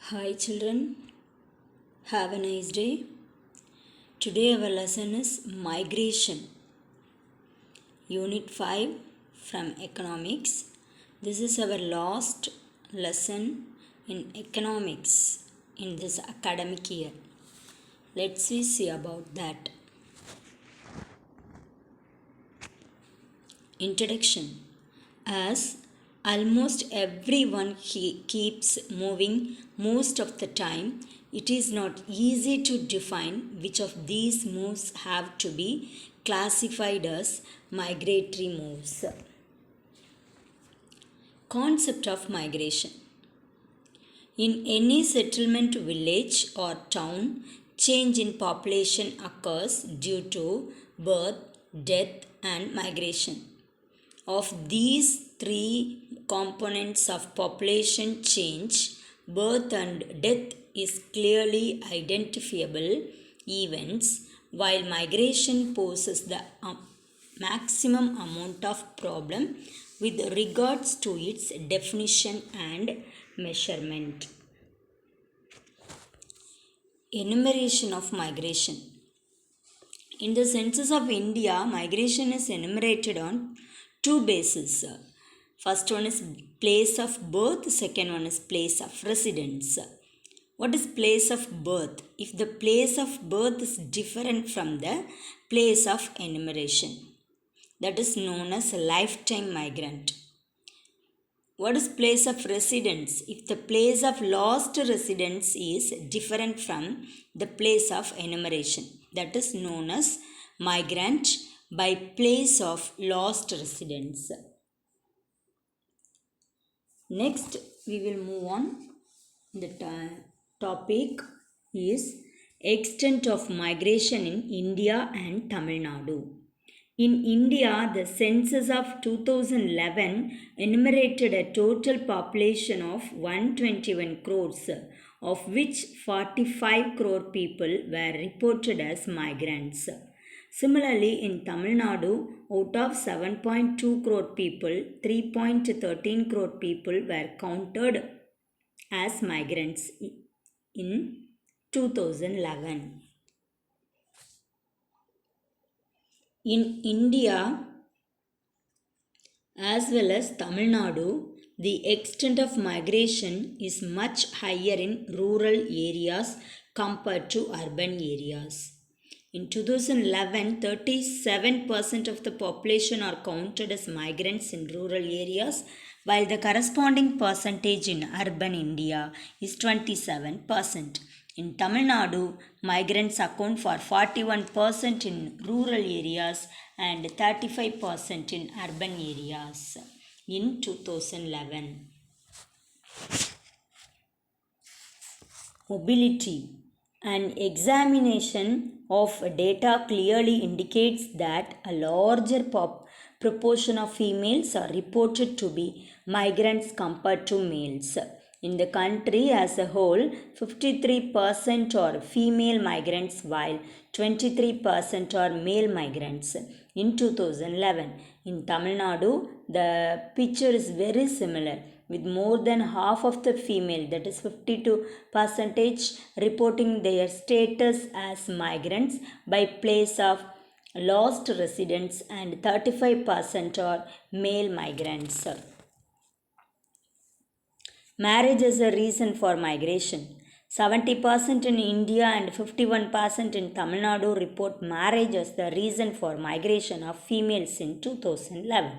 Hi children, have a nice day. Today our lesson is migration. Unit 5 from economics. This is our last lesson in economics in this academic year. Let's see about that. Introduction. As almost everyone keeps moving most of the time, it is not easy to define which of these moves have to be classified as migratory moves. Concept of migration. In any settlement, village or town, change in population occurs due to birth, death and migration. Of these three components of population change, birth and death is clearly identifiable events, while migration poses the maximum amount of problem with regards to its definition and measurement. Enumeration of migration. In the census of India, migration is enumerated on two bases. First one is place of birth, second one is place of residence. What is place of birth? If the place of birth is different from the place of enumeration, that is known as a lifetime migrant. What is place of residence? If the place of last residence is different from the place of enumeration, that is known as migrant by place of last residence. Next, we will move on. The topic is extent of migration in India and Tamil Nadu. In India, the census of 2011 enumerated a total population of 121 crores, of which 45 crore people were reported as migrants. Similarly, in Tamil Nadu, out of 7.2 crore people, 3.13 crore people were counted as migrants in 2011. In India as well as Tamil Nadu, the extent of migration is much higher in rural areas compared to urban areas. In 2011, 37% of the population are counted as migrants in rural areas, while the corresponding percentage in urban India is 27%. In Tamil Nadu, migrants account for 41% in rural areas and 35% in urban areas in 2011. Mobility. An examination of data clearly indicates that a larger proportion of females are reported to be migrants compared to males. In the country as a whole, 53% are female migrants while 23% are male migrants in 2011. In Tamil Nadu, the picture is very similar, with more than half of the female, that is 52%, reporting their status as migrants by place of last residence and 35% are male migrants. Marriage is a reason for migration. 70% in India and 51% in Tamil Nadu report marriage as the reason for migration of females in 2011.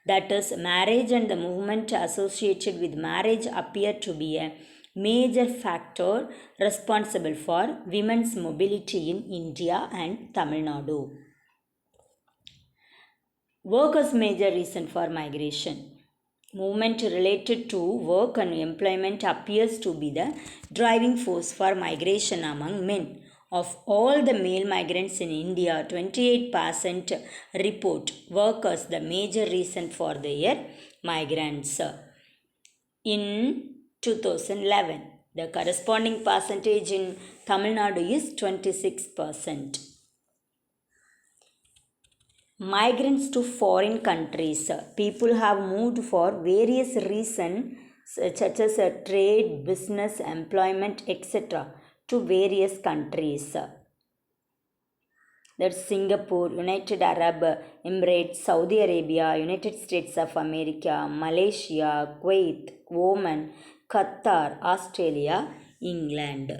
That is, marriage and the movement associated with marriage appear to be a major factor responsible for women's mobility in India and Tamil Nadu. Work as major reason for migration. Movement related to work and employment appears to be the driving force for migration among men. Of all the male migrants in India, 28% report work as the major reason for their migrants. In 2011, the corresponding percentage in Tamil Nadu is 26%. Migrants to foreign countries. People have moved for various reasons such as trade, business, employment, etc., to various countries. That's Singapore, United Arab Emirates, Saudi Arabia, United States of America, Malaysia, Kuwait, Oman, Qatar, Australia, England.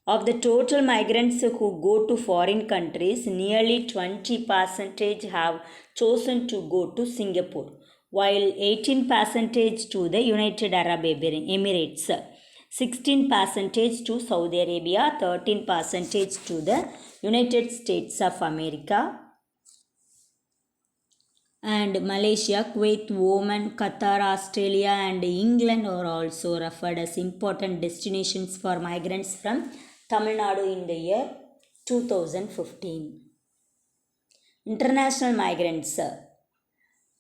Of the total migrants who go to foreign countries, nearly 20% have chosen to go to Singapore, while 18% to the United Arab Emirates, 16% to Saudi Arabia, 13% to the United States of America, and Malaysia, Kuwait, Oman, Qatar, Australia, and England are also referred as important destinations for migrants from Tamil Nadu in the year 2015. International migrants.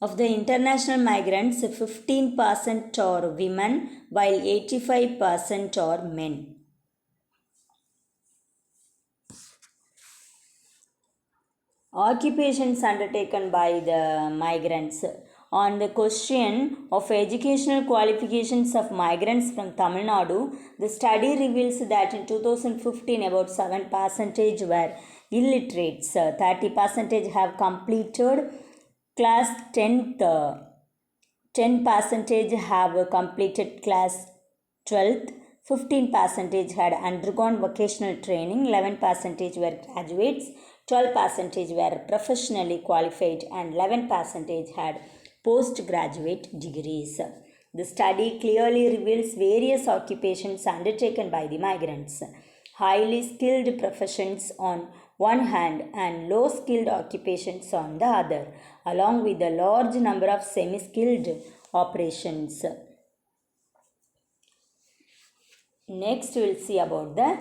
Of the international migrants, 15% are women while 85% are men. Occupations undertaken by the migrants. On the question of educational qualifications of migrants from Tamil Nadu, the study reveals that in 2015 about 7% were illiterates, 30% have completed class 10th, 10% have completed class 12th, 15% had undergone vocational training, 11% were graduates, 12% were professionally qualified, and 11% had postgraduate degrees. The study clearly reveals various occupations undertaken by the migrants. Highly skilled professions on one hand and low skilled occupations on the other, along with a large number of semi skilled operations. Next, we will see about the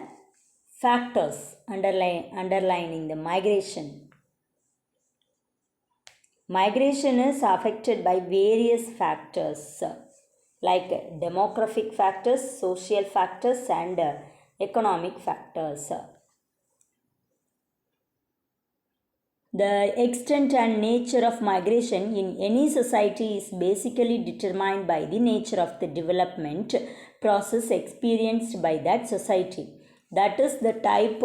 factors underlining the migration. Migration is affected by various factors like demographic factors, social factors, and economic factors. The extent and nature of migration in any society is basically determined by the nature of the development process experienced by that society. That is, the type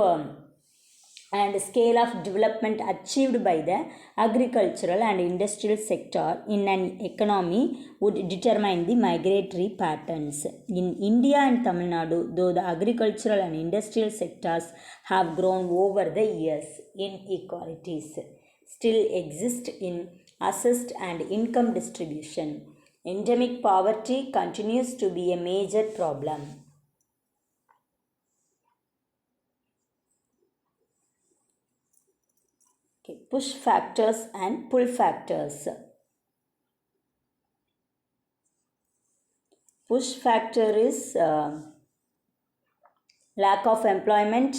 and scale of development achieved by the agricultural and industrial sector in an economy would determine the migratory patterns. In India and Tamil Nadu, though the agricultural and industrial sectors have grown over the years, inequalities still exist in assessed and income distribution. Endemic poverty continues to be a major problem. Push factors and pull factors. Push factor is lack of employment,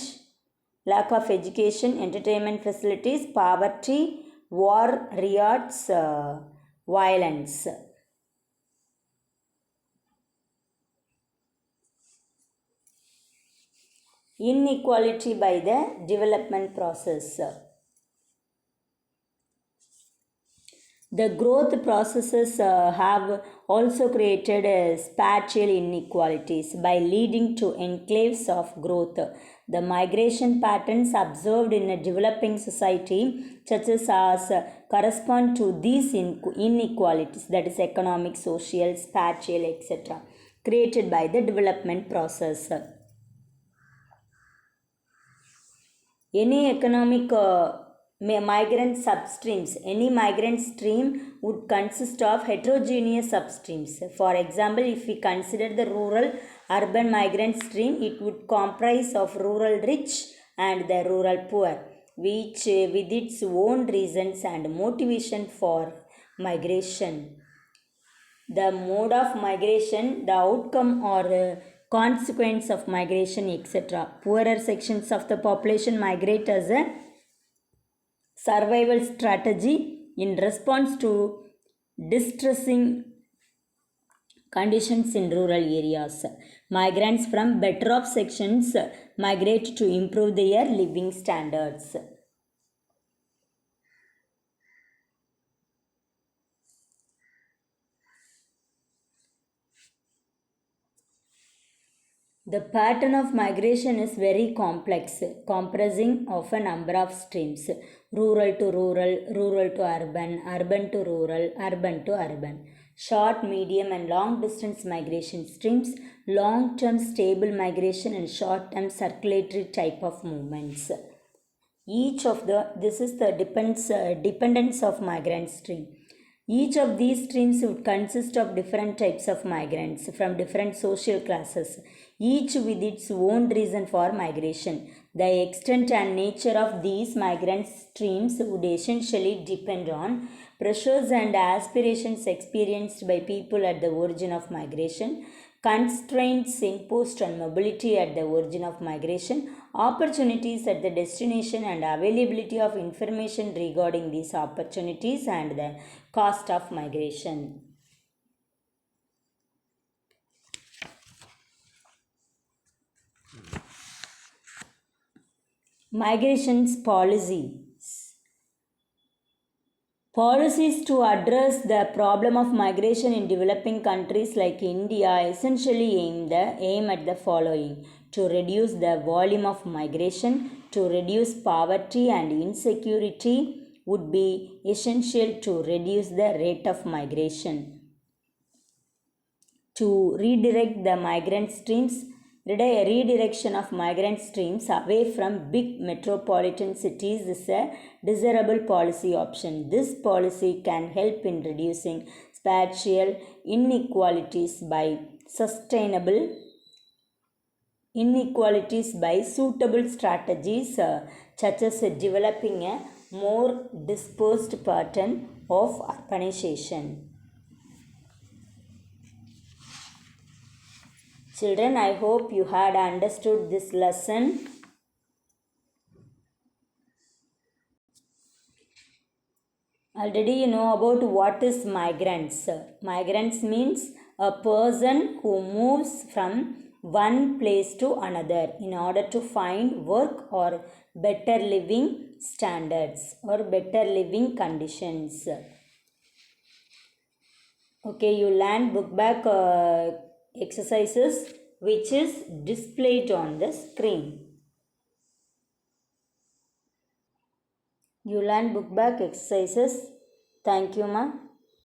lack of education, entertainment facilities, poverty, war, riots, violence. Inequality by the development process. The growth processes have also created spatial inequalities by leading to enclaves of growth. The migration patterns observed in a developing society, such as ours, correspond to these inequalities, that is, economic, social, spatial, etc., created by the development process. Any economic migrant substreams. Any migrant stream would consist of heterogeneous substreams. For example, if we consider the rural urban migrant stream, it would comprise of rural rich and the rural poor, which with its own reasons and motivation for migration. The mode of migration, the outcome or consequence of migration, etc. Poorer sections of the population migrate as a survival strategy in response to distressing conditions in rural areas. Migrants from better off sections migrate to improve their living standards. The pattern of migration is very complex, comprising of a number of streams: rural to rural, rural to urban, urban to rural, urban to urban. Short, medium, and long distance migration streams, long term stable migration, and short term circulatory type of movements. Each of the this is the dependence of migrant stream. Each of these streams would consist of different types of migrants from different social classes, each with its own reason for migration. The extent and nature of these migrant streams would essentially depend on pressures and aspirations experienced by people at the origin of migration, constraints imposed on mobility at the origin of migration, opportunities at the destination, and availability of information regarding these opportunities, and the cost of migration. Migrations policy. Policies to address the problem of migration in developing countries like India essentially aim at the following: to reduce the volume of migration, to reduce poverty and insecurity would be essential to reduce the rate of migration. To redirect the migrant streams, redirection of migrant streams away from big metropolitan cities is a desirable policy option. This policy can help in reducing spatial inequalities by suitable strategies such as developing a more dispersed pattern of urbanization. Children, I hope you had understood this lesson. Already you know about what is migrants. Migrants means a person who moves from one place to another in order to find work or better living standards or better living conditions. Okay, you learn book back exercises which is displayed on the screen. You learn book back exercises. Thank you, ma.